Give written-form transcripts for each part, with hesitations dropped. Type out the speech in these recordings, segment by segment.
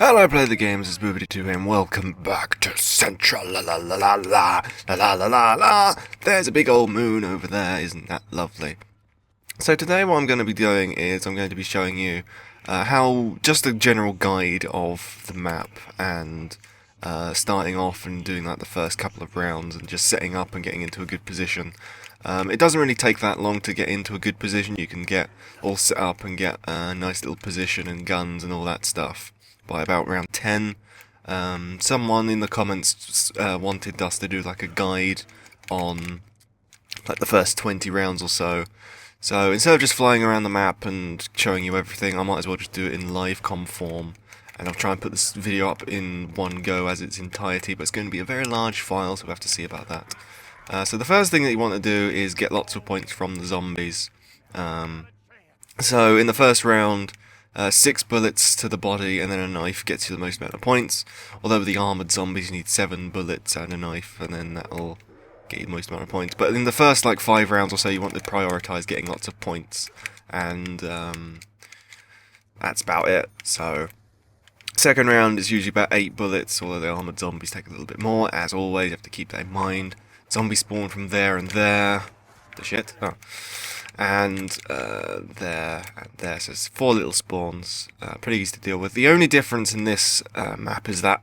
Hello, Play the Games, it's PTG Team, and welcome back to Central. La la la la la la la la la la. There's a big old moon over there, isn't that lovely? So today, what I'm going to be doing is I'm going to be showing you how just a general guide of the map and starting off and doing like the first couple of rounds and just setting up and getting into a good position. It doesn't really take that long to get into a good position. You can get all set up and get a nice little position and guns and all that stuff by about round 10. Someone in the comments wanted us to do like a guide on like the first 20 rounds or so. So instead of just flying around the map and showing you everything, I might as well just do it in live com form. And I'll try and put this video up in one go as its entirety, but it's going to be a very large file, so we'll have to see about that. So the first thing that you want to do is get lots of points from the zombies. So in the first round, 6 bullets to the body and then a knife gets you the most amount of points. Although with the armoured zombies you need 7 bullets and a knife, and then that'll get you the most amount of points. But in the first like 5 rounds or so you want to prioritise getting lots of points, and that's about it. So second round is usually about 8 bullets, although the armoured zombies take a little bit more. As always, you have to keep that in mind. Zombies spawn from there and there. The shit. Oh. And there and there, so it's 4 little spawns, pretty easy to deal with. The only difference in this map is that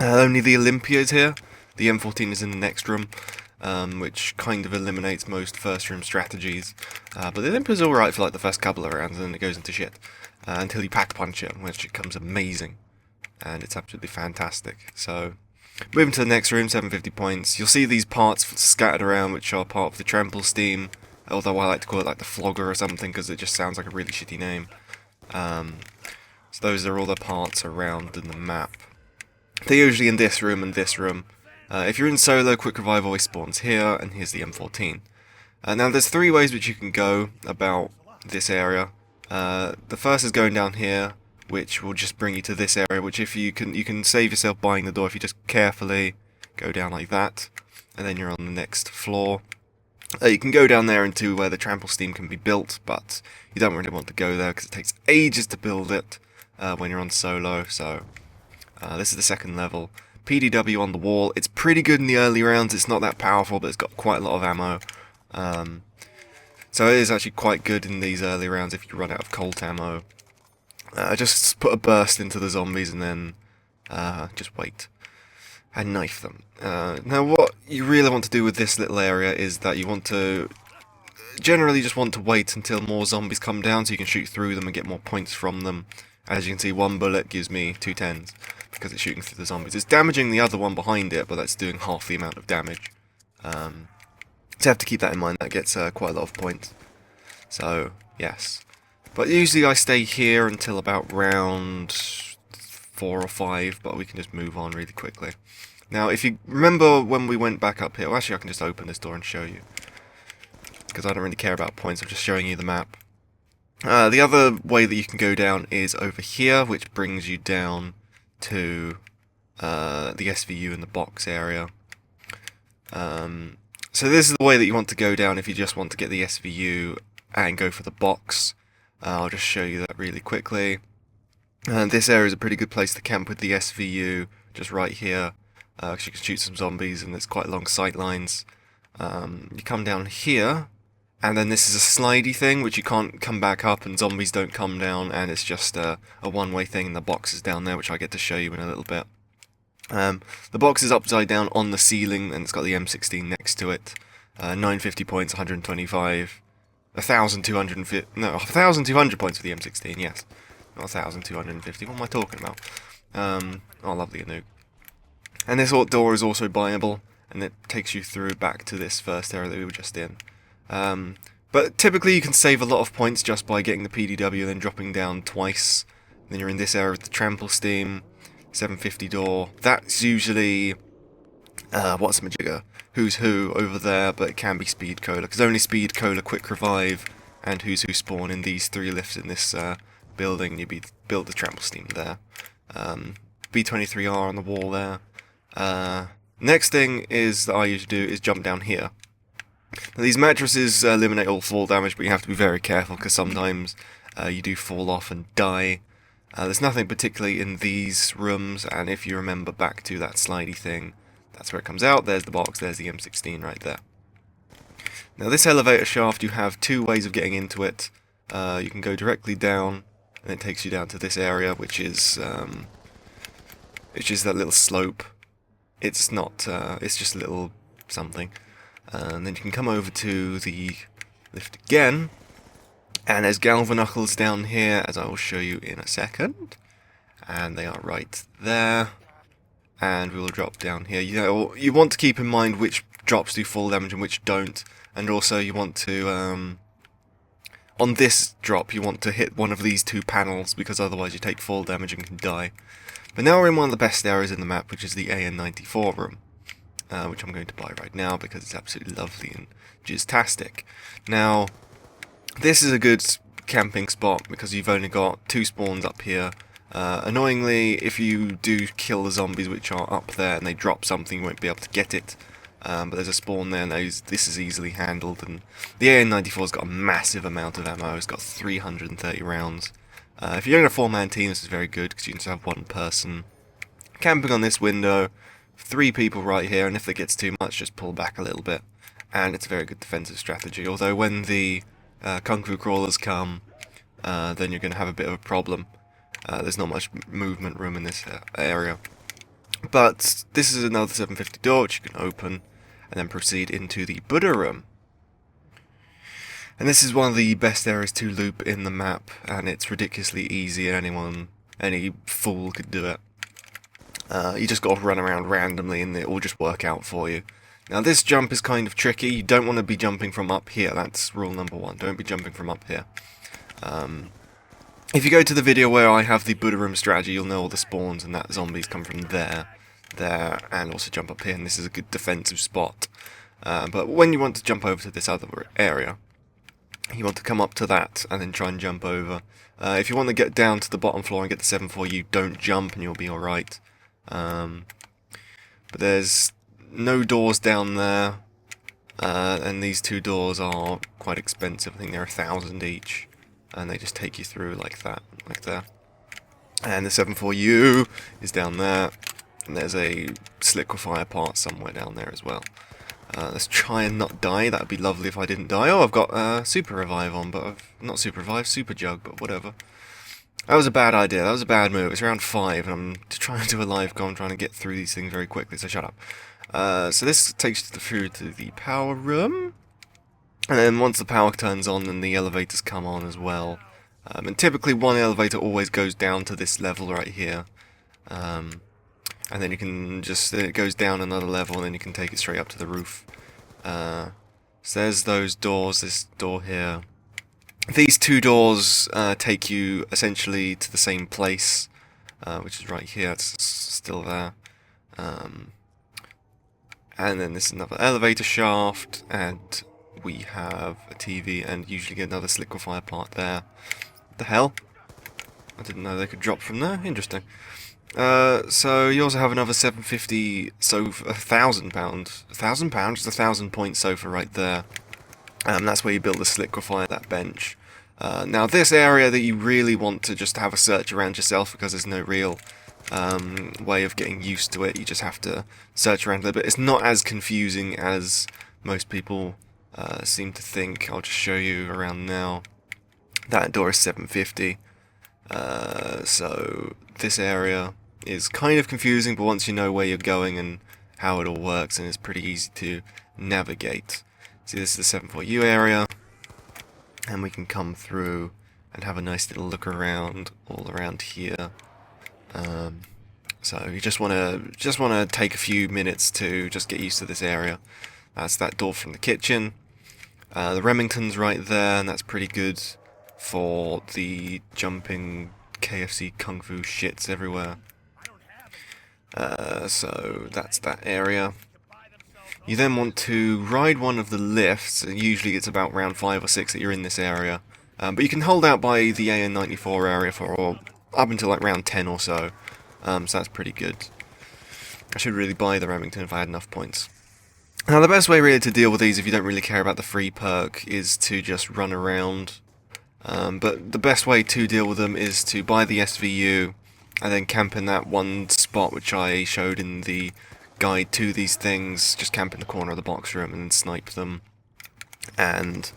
only the Olympia is here. The M14 is in the next room, which kind of eliminates most first room strategies. But the Olympia is alright for like the first couple of rounds, and then it goes into shit until you pack punch it, which it becomes amazing, and it's absolutely fantastic. So moving to the next room, 750 points. You'll see these parts scattered around, which are part of the trample steam. Although I like to call it like the flogger or something because it just sounds like a really shitty name. So those are all the parts around in the map. They're usually in this room and this room. If you're in solo, quick revive always spawns here, and here's the M14. Now there's 3 ways which you can go about this area. The first is going down here, which will just bring you to this area, which if you can save yourself buying the door if you just carefully go down like that, and then you're on the next floor. You can go down there into where the trample steam can be built, but you don't really want to go there because it takes ages to build it when you're on solo. So this is the second level. PDW on the wall. It's pretty good in the early rounds. It's not that powerful, but it's got quite a lot of ammo. So it is actually quite good in these early rounds if you run out of Colt ammo. Just put a burst into the zombies and then just wait and knife them. Now what you really want to do with this little area is that you want to generally just want to wait until more zombies come down so you can shoot through them and get more points from them. As you can see, 1 bullet gives me 2 10s because it's shooting through the zombies. It's damaging the other one behind it, but that's doing half the amount of damage. So you have to keep that in mind. That gets quite a lot of points. So yes, but usually I stay here until about round 4 or 5, but we can just move on really quickly. Now, if you remember when we went back up here, well, actually I can just open this door and show you, because I don't really care about points, I'm just showing you the map. The other way that you can go down is over here, which brings you down to the SVU in the box area. So this is the way that you want to go down if you just want to get the SVU and go for the box. I'll just show you that really quickly. This area is a pretty good place to camp with the SVU, just right here. Because you can shoot some zombies and there's quite long sight lines. You come down here, and then this is a slidey thing which you can't come back up and zombies don't come down, and it's just a one-way thing, and the box is down there, which I get to show you in a little bit. The box is upside down on the ceiling and it's got the M16 next to it. 950 points, 125, 1,250, no, 1,200 points for the M16, yes. Not 1,250, what am I talking about? Oh, lovely, a nuke. And this door is also buyable, and it takes you through back to this first area that we were just in. But typically you can save a lot of points just by getting the PDW and then dropping down twice. Then you're in this area with the trample steam, 750 door. That's usually, what's the majigger? Who's Who over there, but it can be Speed Cola, because only Speed Cola, Quick Revive, and Who's Who spawn in these 3 lifts in this building. You build the trample steam there. B23R on the wall there. Next thing is that I usually do is jump down here. Now, these mattresses eliminate all fall damage, but you have to be very careful because sometimes you do fall off and die. There's nothing particularly in these rooms, and if you remember back to that slidey thing, that's where it comes out. There's the box, there's the M16 right there. Now this elevator shaft, you have two ways of getting into it. You can go directly down, and it takes you down to this area, which is that little slope. It's not, it's just a little something. And then you can come over to the lift again, and there's galvanuckles down here, as I will show you in a second. And they are right there. And we will drop down here. You want to keep in mind which drops do full damage and which don't. And also you want to, on this drop, you want to hit one of these two panels, because otherwise you take full damage and can die. But now we're in one of the best areas in the map, which is the AN94 room. Which I'm going to buy right now, because it's absolutely lovely and jizztastic. Now, this is a good camping spot, because you've only got two spawns up here. Annoyingly, if you do kill the zombies which are up there and they drop something, you won't be able to get it. But there's a spawn there, and this is easily handled. And the AN94's got a massive amount of ammo. It's got 330 rounds. If you're in a 4-man team, this is very good, because you can just have one person camping on this window, 3 people right here, and if it gets too much, just pull back a little bit. And it's a very good defensive strategy. Although when the Kung Fu crawlers come, then you're going to have a bit of a problem. There's not much movement room in this area. But this is another 750 door which you can open, and then proceed into the Buddha room. And this is one of the best areas to loop in the map, and it's ridiculously easy, and any fool could do it. You just got to run around randomly and it will just work out for you. Now this jump is kind of tricky. You don't want to be jumping from up here. That's rule number 1. Don't be jumping from up here. If you go to the video where I have the Buddha room strategy, you'll know all the spawns and that zombies come from there, and also jump up here, and this is a good defensive spot. But when you want to jump over to this other area, you want to come up to that and then try and jump over. If you want to get down to the bottom floor and get the 7-4, you don't jump and you'll be alright. But there's no doors down there, and these 2 doors are quite expensive. I think they're 1,000 each, and they just take you through like that, like there. And the 7-4U is down there, and there's a liquefier part somewhere down there as well. Let's try and not die. That would be lovely if I didn't die. Oh, I've got Super Revive on, but not Super Revive, Super Jug, but whatever. That was a bad idea. That was a bad move. It's around 5, and I'm trying to do a live go. I'm trying to get through these things very quickly, so shut up. So this takes you through to the power room. And then once the power turns on, then the elevators come on as well. And typically one elevator always goes down to this level right here. And then you can just, it goes down another level, and then you can take it straight up to the roof. So there's those doors, this door here. These 2 doors take you essentially to the same place, which is right here. It's still there. And then this is another elevator shaft, and we have a TV, and usually get another liquefier part there. What the hell? I didn't know they could drop from there. Interesting. So you also have another 750 sofa, £1,000. £1,000? It's a 1,000-point sofa right there. That's where you build the liquefier, that bench. Now this area that you really want to just have a search around yourself, because there's no real way of getting used to it. You just have to search around a little bit. It's not as confusing as most people seem to think. I'll just show you around now. That door is 750. So this area is kind of confusing, but once you know where you're going and how it all works, and it's pretty easy to navigate. See, this is the 7-4U area, and we can come through and have a nice little look around, all around here. So you just want to take a few minutes to just get used to this area. That's that door from the kitchen. The Remington's right there, and that's pretty good for the jumping KFC Kung Fu shits everywhere. So that's that area. You then want to ride one of the lifts. Usually it's about round 5 or 6 that you're in this area. But you can hold out by the AN94 area for up until like round 10 or so. So that's pretty good. I should really buy the Remington if I had enough points. Now the best way really to deal with these, if you don't really care about the free perk, is to just run around But the best way to deal with them is to buy the SVU and then camp in that one spot which I showed in the guide to these things. Just camp in the corner of the box room and snipe them, and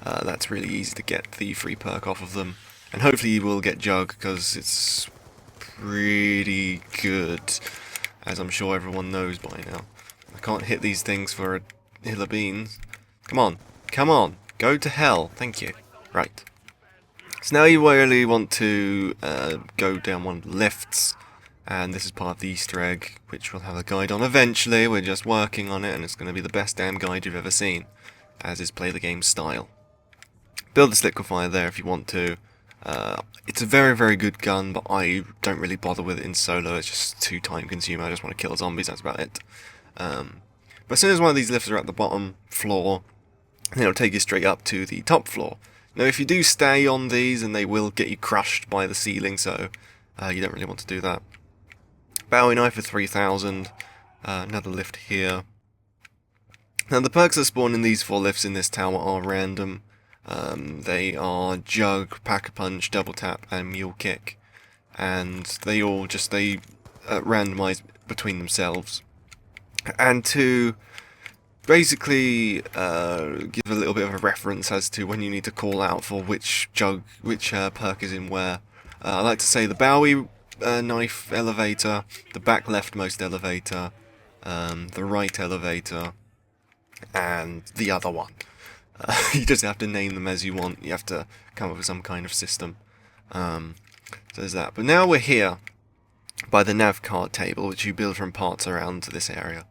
that's really easy to get the free perk off of them. And hopefully you will get Jug, because it's pretty good, as I'm sure everyone knows by now. I can't hit these things for a hill of beans. Come on, come on, go to hell, thank you. Right. So now you really want to go down one of the lifts, and this is part of the Easter egg, which we'll have a guide on eventually. We're just working on it, and it's going to be the best damn guide you've ever seen, as is Play the Game style. Build this liquefier there if you want to. It's a very, very good gun, but I don't really bother with it in solo. It's just too time consuming. I just want to kill zombies, that's about it. But as soon as one of these lifts are at the bottom floor, then it'll take you straight up to the top floor. Now if you do stay on these, and they will get you crushed by the ceiling, so you don't really want to do that. Bowie knife for 3,000, another lift here. Now the perks that spawn in these 4 lifts in this tower are random. They are Jug, Pack-a-Punch, Double Tap, and Mule Kick, and they all just randomize between themselves. And to basically give a little bit of a reference as to when you need to call out for which perk is in where, I like to say the Bowie knife elevator, the back leftmost elevator, the right elevator, and the other one. You just have to name them as you want. You have to come up with some kind of system. So there's that. But now we're here by the nav card table, which you build from parts around this area.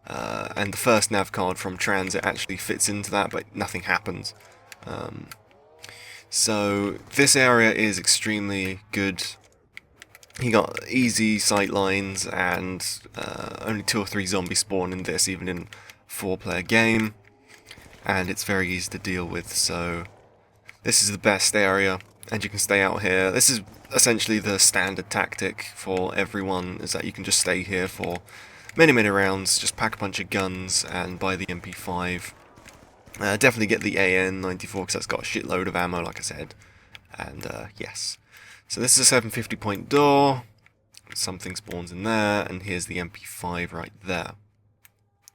And the first nav card from Transit actually fits into that, but nothing happens. So this area is extremely good. You got easy sight lines, and only 2 or 3 zombies spawn in this, even in 4-player game. And it's very easy to deal with, so this is the best area, and you can stay out here. This is essentially the standard tactic for everyone, is that you can just stay here for many, many rounds, just pack a bunch of guns and buy the MP5. Definitely get the AN-94, because that's got a shitload of ammo, like I said. And yes. So this is a 750 point door, something spawns in there, and here's the MP5 right there.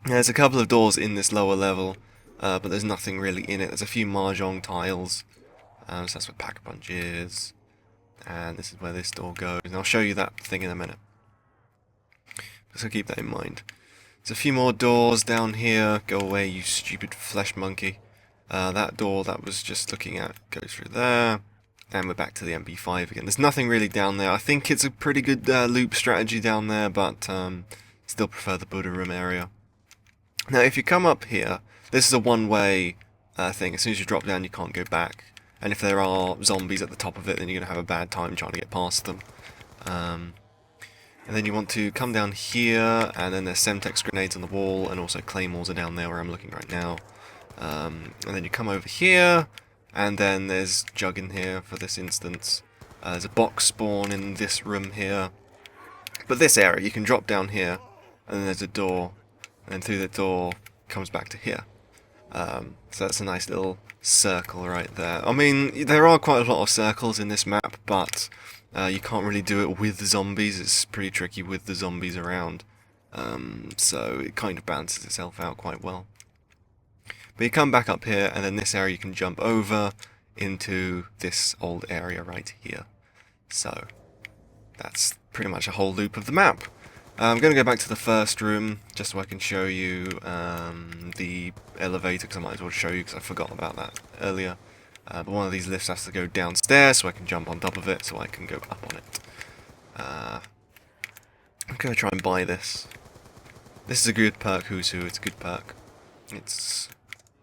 Now, there's a couple of doors in this lower level, but there's nothing really in it. There's a few mahjong tiles, so that's what Pack-a-Punch is, and this is where this door goes, and I'll show you that thing in a minute. So keep that in mind. There's a few more doors down here. Go away, you stupid flesh monkey. That door that was just looking at goes through there, and we're back to the MP5 again. There's nothing really down there. I think it's a pretty good loop strategy down there, but still prefer the Buddha room area. Now if you come up here, this is a one-way thing. As soon as you drop down, you can't go back. And if there are zombies at the top of it, then you're going to have a bad time trying to get past them. And then you want to come down here, and then there's Semtex grenades on the wall, and also claymores are down there where I'm looking right now. And then you come over here, and then there's Jug in here for this instance. There's a box spawn in this room here. But this area, you can drop down here, and then there's a door, and then through the door comes back to here. So that's a nice little circle right there. I mean, there are quite a lot of circles in this map, but you can't really do it with zombies. It's pretty tricky with the zombies around. So it kind of balances itself out quite well. But you come back up here, and then this area you can jump over into this old area right here. So that's pretty much a whole loop of the map. I'm going to go back to the first room, just so I can show you the elevator, because I might as well show you, because I forgot about that earlier. But one of these lifts has to go downstairs, so I can jump on top of it, so I can go up on it. I'm going to try and buy this. This is a good perk, Who's Who, it's a good perk. It's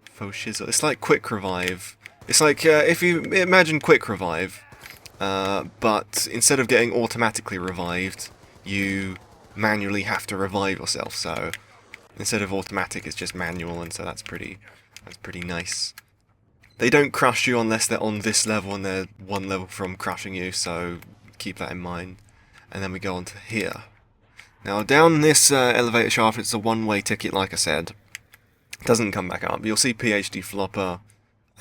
faux shizzle. It's like Quick Revive. It's like, if you imagine Quick Revive, but instead of getting automatically revived, you manually have to revive yourself. So instead of automatic, it's just manual, and so that's pretty nice. They don't crush you unless they're on this level, and they're one level from crushing you, so keep that in mind. And then we go on to here. Now down this elevator shaft, it's a one-way ticket, like I said. It doesn't come back up. You'll see PhD Flopper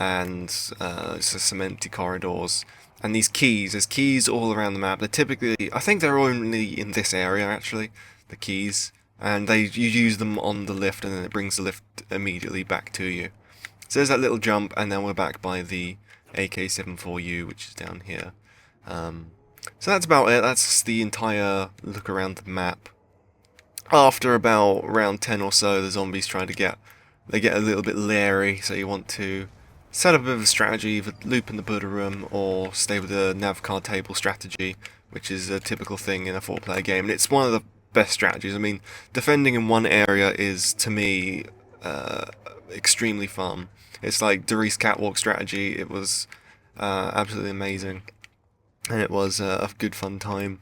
and some empty corridors. And these keys, there's keys all around the map. They're typically, I think they're only in this area actually, the keys. And you use them on the lift, and then it brings the lift immediately back to you. So there's that little jump, and then we're back by the AK-74U, which is down here. So that's about it. That's the entire look around the map. After about round 10 or so, the zombies get a little bit leery, so you want to set up a bit of a strategy, either loop in the Buddha room or stay with the nav card table strategy, which is a typical thing in a 4-player game, and it's one of the best strategies. I mean, defending in one area is, to me, extremely fun. It's like Doris Catwalk strategy. It was absolutely amazing, and it was a good fun time.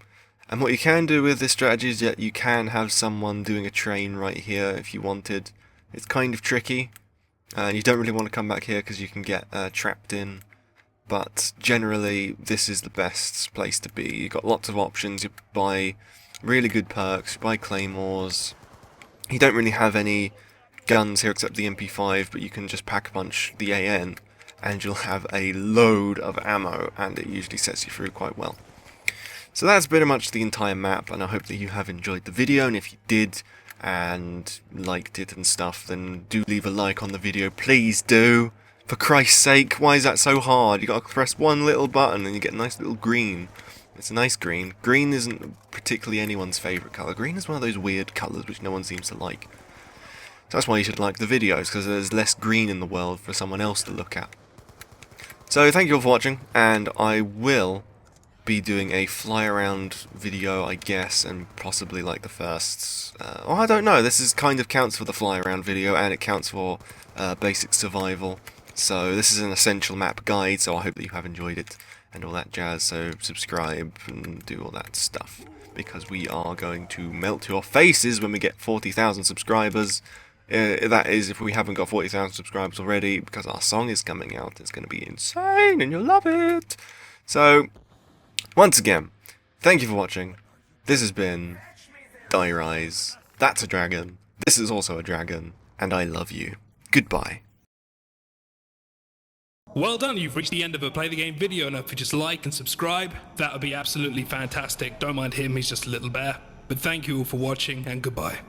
And what you can do with this strategy is that you can have someone doing a train right here if you wanted. It's kind of tricky, and you don't really want to come back here because you can get trapped in. But generally, this is the best place to be. You've got lots of options. You buy really good perks, you buy claymores. You don't really have any guns here except the MP5, but you can just pack a punch the AN, and you'll have a load of ammo, and it usually sets you through quite well. So that's pretty much the entire map, and I hope that you have enjoyed the video, and if you did, and liked it and stuff, then do leave a like on the video, please do. For Christ's sake, why is that so hard? You gotta press one little button and you get a nice little green. It's a nice green. Green isn't particularly anyone's favourite colour. Green is one of those weird colours which no one seems to like. So that's why you should like the videos, because there's less green in the world for someone else to look at. So thank you all for watching, and I will be doing a fly around video, I guess, and possibly like the first, oh, I don't know, this is kind of counts for the fly around video, and it counts for basic survival. So this is an essential map guide, so I hope that you have enjoyed it and all that jazz. So subscribe and do all that stuff, because we are going to melt your faces when we get 40,000 subscribers. That is, if we haven't got 40,000 subscribers already, because our song is coming out. It's going to be insane and you'll love it. So once again, thank you for watching. This has been Die Rise. That's a dragon. This is also a dragon. And I love you. Goodbye. Well done, you've reached the end of a Play the Game video, and if you just like and subscribe, that would be absolutely fantastic. Don't mind him, he's just a little bear. But thank you all for watching, and goodbye.